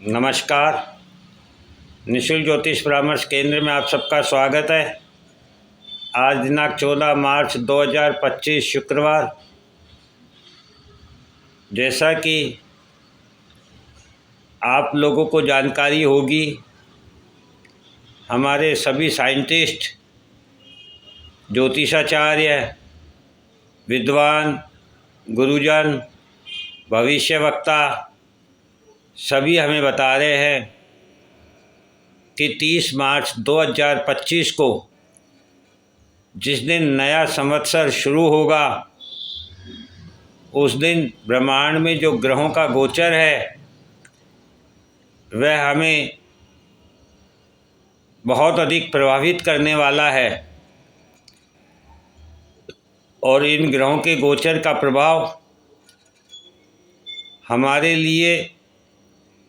नमस्कार। निःशुल्क ज्योतिष परामर्श केंद्र में आप सबका स्वागत है। आज दिनांक 14 मार्च 2025 शुक्रवार। जैसा कि आप लोगों को जानकारी होगी, हमारे सभी साइंटिस्ट, ज्योतिषाचार्य, विद्वान, गुरुजन, भविष्यवक्ता सभी हमें बता रहे हैं कि 30 मार्च 2025 को जिस दिन नया संवत्सर शुरू होगा, उस दिन ब्रह्मांड में जो ग्रहों का गोचर है वह हमें बहुत अधिक प्रभावित करने वाला है। और इन ग्रहों के गोचर का प्रभाव हमारे लिए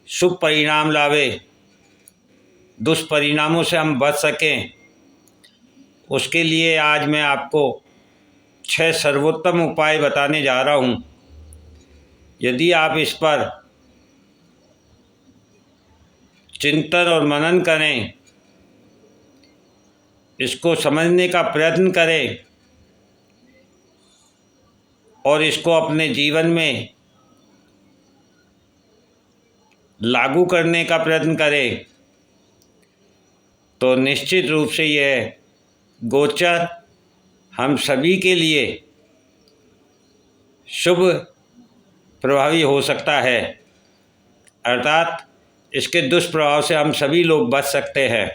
शुभ परिणाम लावे, दुष्परिणामों से हम बच सकें, उसके लिए आज मैं आपको 6 सर्वोत्तम उपाय बताने जा रहा हूँ। यदि आप इस पर चिंतन और मनन करें, इसको समझने का प्रयत्न करें और इसको अपने जीवन में लागू करने का प्रयत्न करें, तो निश्चित रूप से यह गोचर हम सभी के लिए शुभ प्रभावी हो सकता है। अर्थात इसके दुष्प्रभाव से हम सभी लोग बच सकते हैं,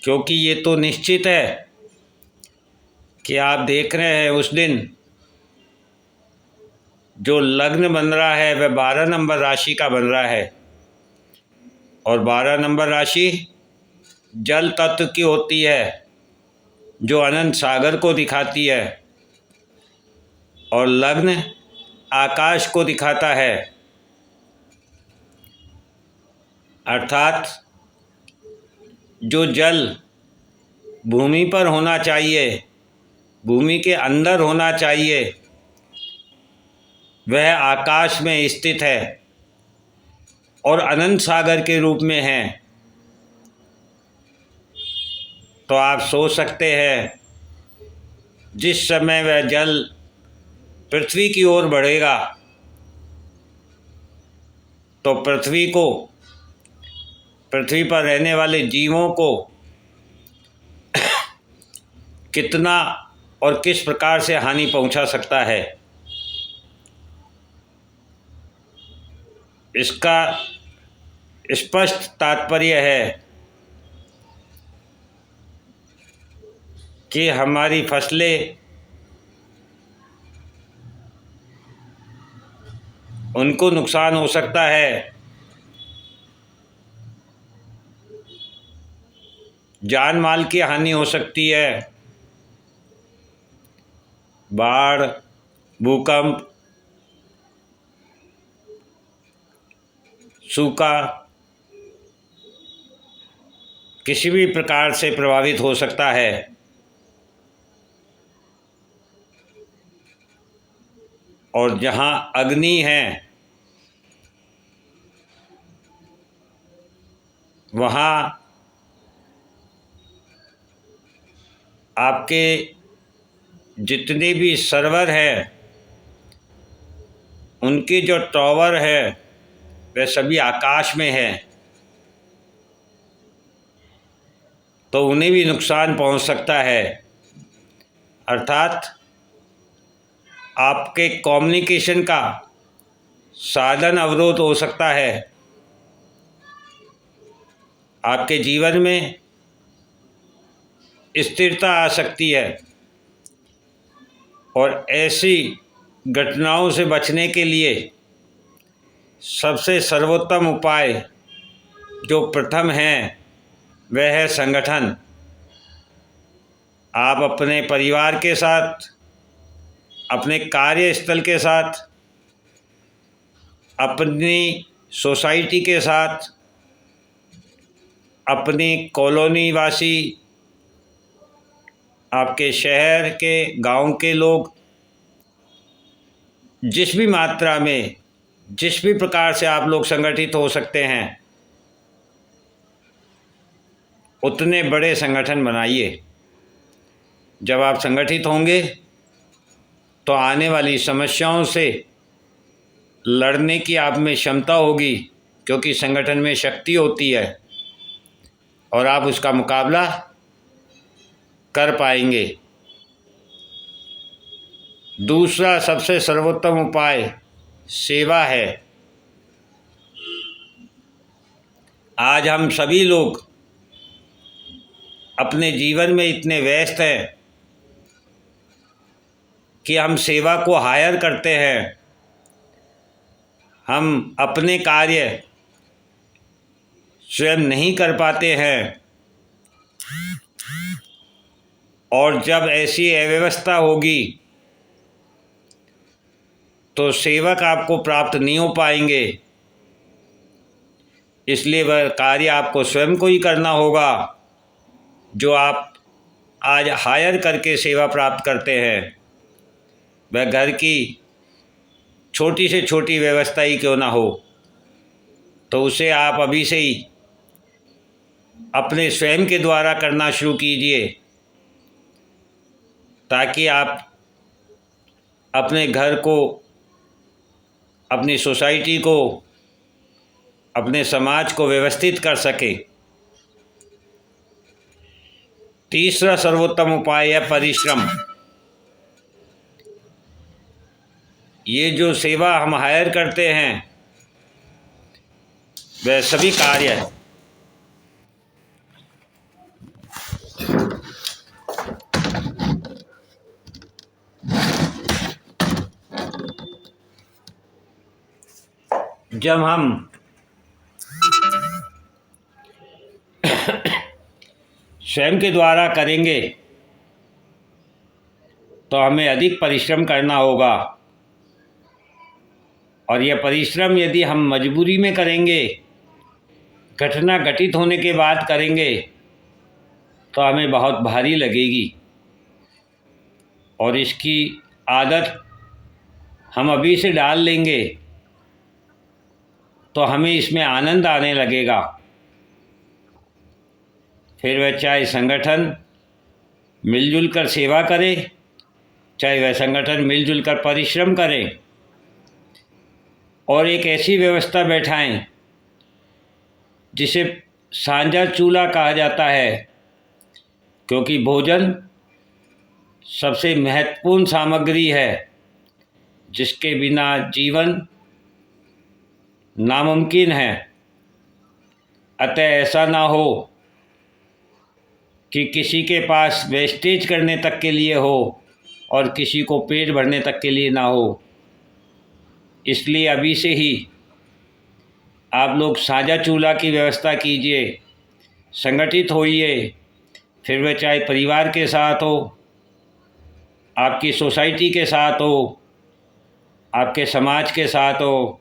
क्योंकि ये तो निश्चित है कि आप देख रहे हैं उस दिन जो लग्न बन रहा है वह 12 नंबर राशि का बन रहा है। और 12 नंबर राशि जल तत्व की होती है, जो अनंत सागर को दिखाती है, और लग्न आकाश को दिखाता है। अर्थात जो जल भूमि पर होना चाहिए, भूमि के अंदर होना चाहिए, वह आकाश में स्थित है और अनंत सागर के रूप में है। तो आप सोच सकते हैं, जिस समय वह जल पृथ्वी की ओर बढ़ेगा तो पृथ्वी पर रहने वाले जीवों को कितना और किस प्रकार से हानि पहुंचा सकता है। इसका स्पष्ट तात्पर्य है कि हमारी फसलें उनको नुकसान हो सकता है, जान माल की हानि हो सकती है, बाढ़, भूकंप, सूखा किसी भी प्रकार से प्रभावित हो सकता है। और जहाँ अग्नि है वहाँ आपके जितने भी सर्वर हैं, उनके जो टॉवर है वे सभी आकाश में हैं, तो उन्हें भी नुकसान पहुंच सकता है। अर्थात आपके कम्युनिकेशन का साधन अवरोध हो सकता है, आपके जीवन में स्थिरता आ सकती है। और ऐसी घटनाओं से बचने के लिए सबसे सर्वोत्तम उपाय जो प्रथम है वह है संगठन। आप अपने परिवार के साथ, अपने कार्यस्थल के साथ, अपनी सोसाइटी के साथ, अपनी कॉलोनी वासी, आपके शहर के, गांव के लोग जिस भी मात्रा में जिस भी प्रकार से आप लोग संगठित हो सकते हैं उतने बड़े संगठन बनाइए। जब आप संगठित होंगे तो आने वाली समस्याओं से लड़ने की आप में क्षमता होगी, क्योंकि संगठन में शक्ति होती है और आप उसका मुकाबला कर पाएंगे। दूसरा सबसे सर्वोत्तम उपाय सेवा है। आज हम सभी लोग अपने जीवन में इतने व्यस्त हैं कि हम सेवा को हायर करते हैं। हम अपने कार्य स्वयं नहीं कर पाते हैं, और जब ऐसी अव्यवस्था होगी तो सेवक आपको प्राप्त नहीं हो पाएंगे। इसलिए वह कार्य आपको स्वयं को ही करना होगा जो आप आज हायर करके सेवा प्राप्त करते हैं। वह घर की छोटी से छोटी व्यवस्था ही क्यों ना हो, तो उसे आप अभी से ही अपने स्वयं के द्वारा करना शुरू कीजिए, ताकि आप अपने घर को, अपनी सोसाइटी को, अपने समाज को व्यवस्थित कर सकें। तीसरा सर्वोत्तम उपाय है परिश्रम। ये जो सेवा हम हायर करते हैं वह सभी कार्य है। जब हम स्वयं के द्वारा करेंगे तो हमें अधिक परिश्रम करना होगा, और यह परिश्रम यदि हम मजबूरी में करेंगे, घटना घटित होने के बाद करेंगे, तो हमें बहुत भारी लगेगी। और इसकी आदत हम अभी से डाल लेंगे तो हमें इसमें आनंद आने लगेगा। फिर वह चाहे संगठन मिलजुल कर सेवा करे, चाहे वह संगठन मिलजुल कर परिश्रम करे, और एक ऐसी व्यवस्था बैठाएं जिसे साझा चूल्हा कहा जाता है, क्योंकि भोजन सबसे महत्वपूर्ण सामग्री है जिसके बिना जीवन नामुमकिन है। अतः ऐसा ना हो कि किसी के पास वेस्टेज करने तक के लिए हो और किसी को पेट भरने तक के लिए ना हो। इसलिए अभी से ही आप लोग साझा चूल्हा की व्यवस्था कीजिए, संगठित होइए। फिर वह चाहे परिवार के साथ हो, आपकी सोसाइटी के साथ हो, आपके समाज के साथ हो।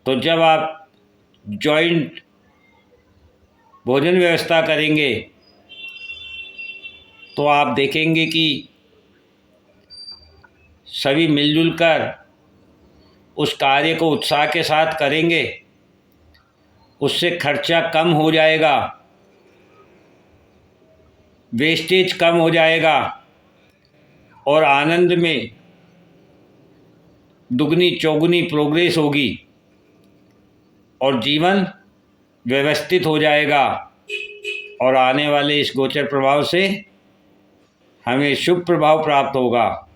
तो जब आप जॉइंट भोजन व्यवस्था करेंगे तो आप देखेंगे कि सभी मिलजुल कर उस कार्य को उत्साह के साथ करेंगे, उससे खर्चा कम हो जाएगा, वेस्टेज कम हो जाएगा, और आनंद में दुगनी चौगुनी प्रोग्रेस होगी और जीवन व्यवस्थित हो जाएगा। और आने वाले इस गोचर प्रभाव से हमें शुभ प्रभाव प्राप्त होगा,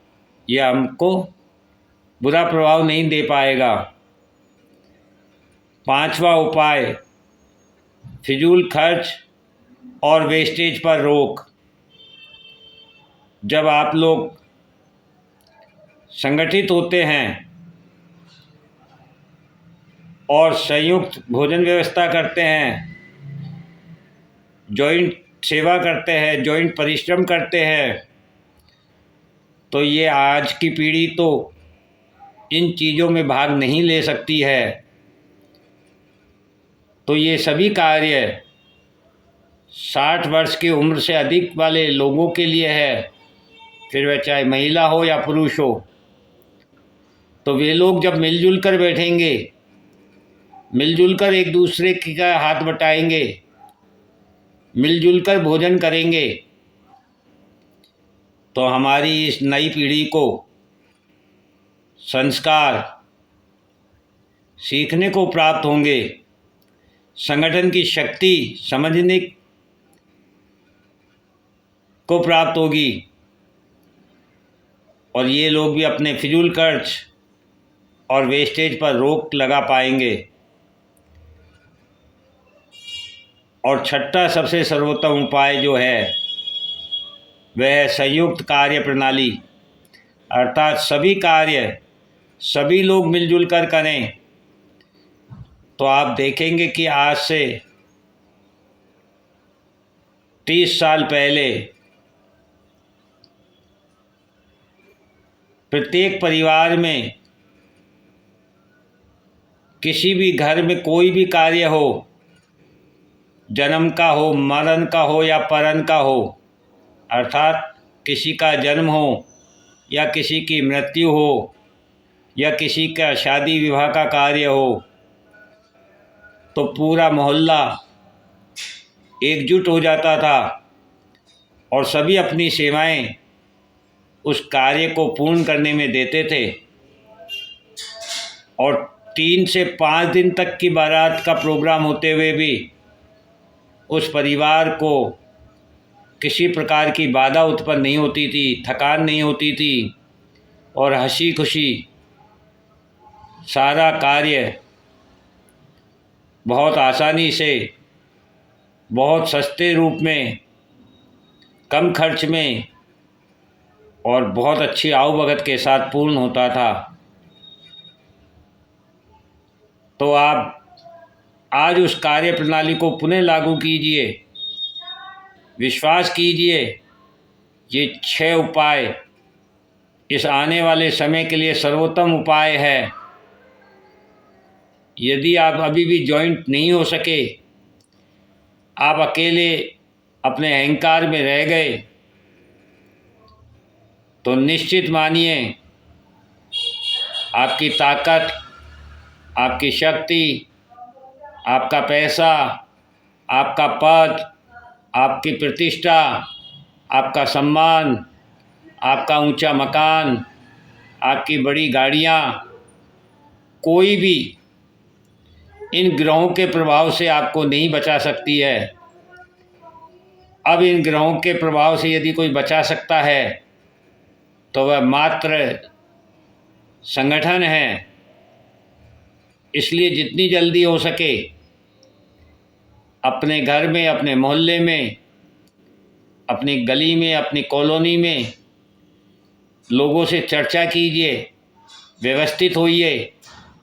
यह हमको बुरा प्रभाव नहीं दे पाएगा। पांचवा उपाय फिजूल खर्च और वेस्टेज पर रोक। जब आप लोग संगठित होते हैं और संयुक्त भोजन व्यवस्था करते हैं, जॉइंट सेवा करते हैं, जॉइंट परिश्रम करते हैं, तो ये आज की पीढ़ी तो इन चीज़ों में भाग नहीं ले सकती है। तो ये सभी कार्य 60 वर्ष की उम्र से अधिक वाले लोगों के लिए है, फिर वह चाहे महिला हो या पुरुष हो। तो वे लोग जब मिलजुल कर बैठेंगे, मिलजुल कर एक दूसरे का हाथ बटाएंगे, मिलजुल कर भोजन करेंगे, तो हमारी इस नई पीढ़ी को संस्कार सीखने को प्राप्त होंगे, संगठन की शक्ति समझने को प्राप्त होगी, और ये लोग भी अपने फिजूल खर्च और वेस्टेज पर रोक लगा पाएंगे। और छठा सबसे सर्वोत्तम उपाय जो है वह है संयुक्त कार्य प्रणाली, अर्थात सभी कार्य सभी लोग मिलजुल कर करें। तो आप देखेंगे कि आज से 30 साल पहले प्रत्येक परिवार में किसी भी घर में कोई भी कार्य हो, जन्म का हो, मरण का हो या परन का हो, अर्थात किसी का जन्म हो या किसी की मृत्यु हो या किसी का शादी विवाह का कार्य हो, तो पूरा मोहल्ला एकजुट हो जाता था और सभी अपनी सेवाएं उस कार्य को पूर्ण करने में देते थे। और 3 से 5 दिन तक की बारात का प्रोग्राम होते हुए भी उस परिवार को किसी प्रकार की बाधा उत्पन्न नहीं होती थी, थकान नहीं होती थी, और हंसी खुशी सारा कार्य बहुत आसानी से, बहुत सस्ते रूप में, कम खर्च में और बहुत अच्छी आवभगत के साथ पूर्ण होता था। तो आप आज उस कार्य प्रणाली को पुनः लागू कीजिए, विश्वास कीजिए, ये 6 उपाय इस आने वाले समय के लिए सर्वोत्तम उपाय है। यदि आप अभी भी जॉइंट नहीं हो सके, आप अकेले अपने अहंकार में रह गए, तो निश्चित मानिए आपकी ताकत, आपकी शक्ति, आपका पैसा, आपका पद, आपकी प्रतिष्ठा, आपका सम्मान, आपका ऊंचा मकान, आपकी बड़ी गाड़ियाँ, कोई भी इन ग्रहों के प्रभाव से आपको नहीं बचा सकती है। अब इन ग्रहों के प्रभाव से यदि कोई बचा सकता है तो वह मात्र संगठन है। इसलिए जितनी जल्दी हो सके अपने घर में, अपने मोहल्ले में, अपनी गली में, अपनी कॉलोनी में लोगों से चर्चा कीजिए, व्यवस्थित होइए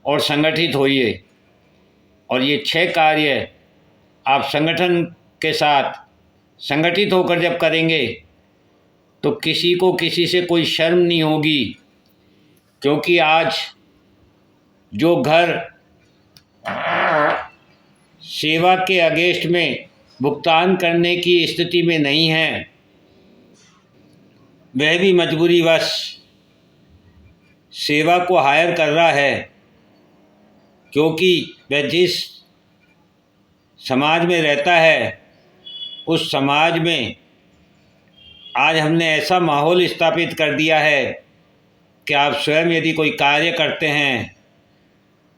और संगठित होइए। और ये 6 कार्य आप संगठन के साथ संगठित होकर जब करेंगे तो किसी को किसी से कोई शर्म नहीं होगी, क्योंकि आज जो घर सेवा के अगेंस्ट में भुगतान करने की स्थिति में नहीं है, वह भी मजबूरीवश सेवा को हायर कर रहा है, क्योंकि वह जिस समाज में रहता है उस समाज में आज हमने ऐसा माहौल स्थापित कर दिया है कि आप स्वयं यदि कोई कार्य करते हैं